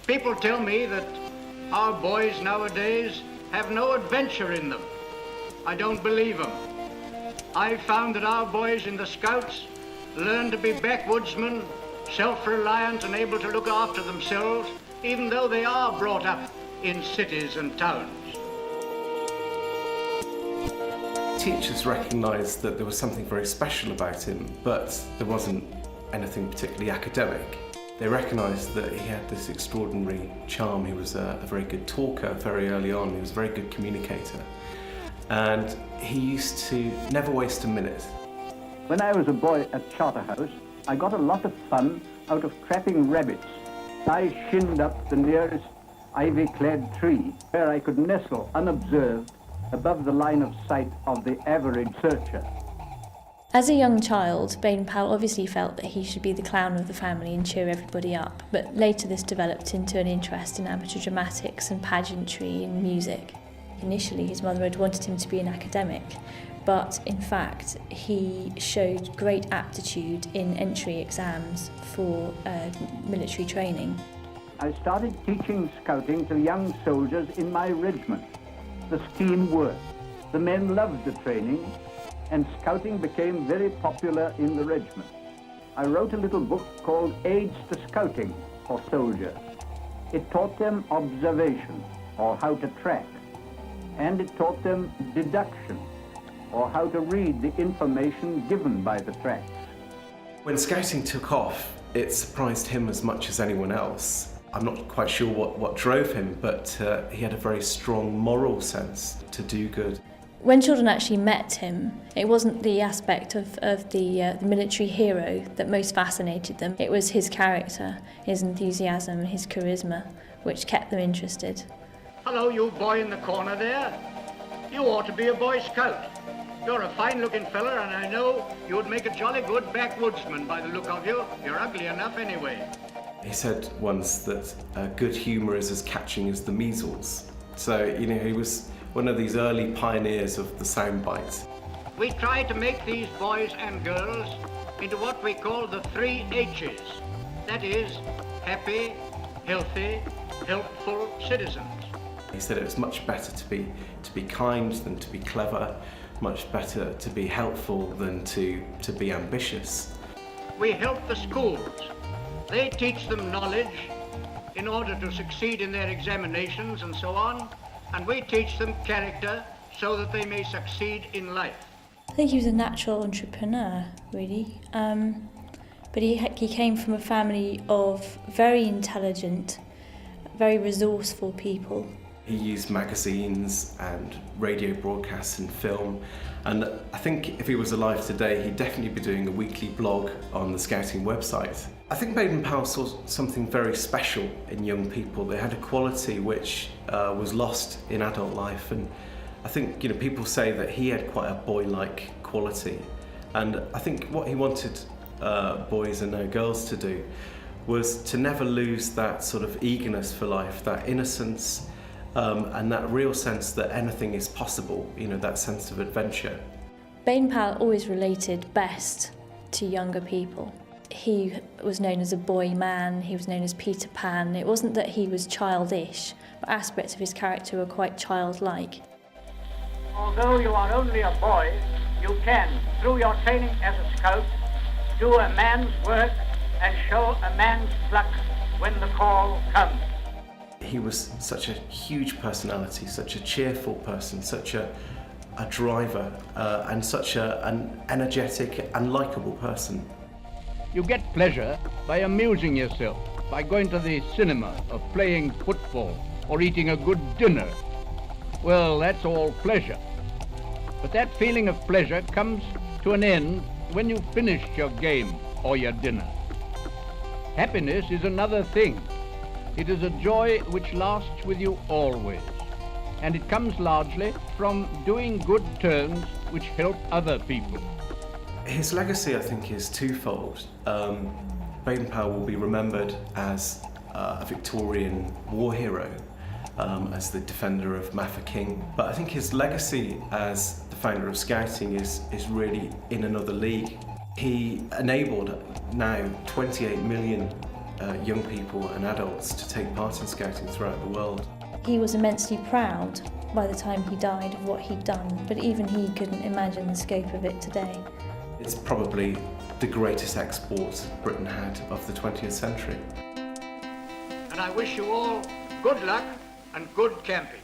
People tell me that our boys nowadays have no adventure in them. I don't believe them. I found that our boys in the Scouts learn to be backwoodsmen, self-reliant and able to look after themselves, even though they are brought up in cities and towns. Teachers recognised that there was something very special about him, but there wasn't anything particularly academic. They recognised that he had this extraordinary charm. He was a very good talker very early on. He was a very good communicator. And he used to never waste a minute. When I was a boy at Charterhouse, I got a lot of fun out of trapping rabbits. I shinned up the nearest ivy-clad tree where I could nestle unobserved above the line of sight of the average searcher. As a young child, Baden-Powell obviously felt that he should be the clown of the family and cheer everybody up, but later this developed into an interest in amateur dramatics and pageantry and music. Initially, his mother had wanted him to be an academic, but in fact, he showed great aptitude in entry exams for military training. I started teaching scouting to young soldiers in my regiment. The scheme worked. The men loved the training, and scouting became very popular in the regiment. I wrote a little book called Aids to Scouting for soldiers. It taught them observation, or how to track, and it taught them deduction, or how to read the information given by the tracks. When scouting took off, it surprised him as much as anyone else. I'm not quite sure what drove him, but he had a very strong moral sense to do good. When children actually met him, it wasn't the aspect of the military hero that most fascinated them. It was his character, his enthusiasm, his charisma, which kept them interested. Hello, you boy in the corner there. You ought to be a Boy Scout. You're a fine-looking fella, and I know you would make a jolly good backwoodsman by the look of you. You're ugly enough anyway. He said once that good humour is as catching as the measles. So, you know, he was one of these early pioneers of the soundbite. We try to make these boys and girls into what we call the 3 H's. That is, happy, healthy, helpful citizens. He said it was much better to be kind than to be clever, much better to be helpful than to be ambitious. We help the schools. They teach them knowledge in order to succeed in their examinations and so on, and we teach them character so that they may succeed in life. I think he was a natural entrepreneur, really, but he came from a family of very intelligent, very resourceful people. He used magazines and radio broadcasts and film, and I think if he was alive today, he'd definitely be doing a weekly blog on the Scouting website. I think Baden-Powell saw something very special in young people. They had a quality which was lost in adult life, and I think, you know, people say that he had quite a boy-like quality, and I think what he wanted boys and girls to do was to never lose that sort of eagerness for life, that innocence, and that real sense that anything is possible, you know, that sense of adventure. Baden-Powell always related best to younger people. He was known as a boy man, he was known as Peter Pan. It wasn't that he was childish, but aspects of his character were quite childlike. Although you are only a boy, you can, through your training as a scout, do a man's work and show a man's pluck when the call comes. He was such a huge personality, such a cheerful person, such a driver, and such an energetic and likeable person. You get pleasure by amusing yourself, by going to the cinema, or playing football, or eating a good dinner. Well, that's all pleasure. But that feeling of pleasure comes to an end when you've finished your game or your dinner. Happiness is another thing. It is a joy which lasts with you always, and it comes largely from doing good turns which help other people. His legacy, I think, is twofold. Baden-Powell will be remembered as a Victorian war hero, as the defender of Mafeking. But I think his legacy as the founder of Scouting is really in another league. He enabled now 28 million young people and adults to take part in Scouting throughout the world. He was immensely proud by the time he died of what he'd done, but even he couldn't imagine the scope of it today. It's probably the greatest export Britain had of the 20th century. And I wish you all good luck and good camping.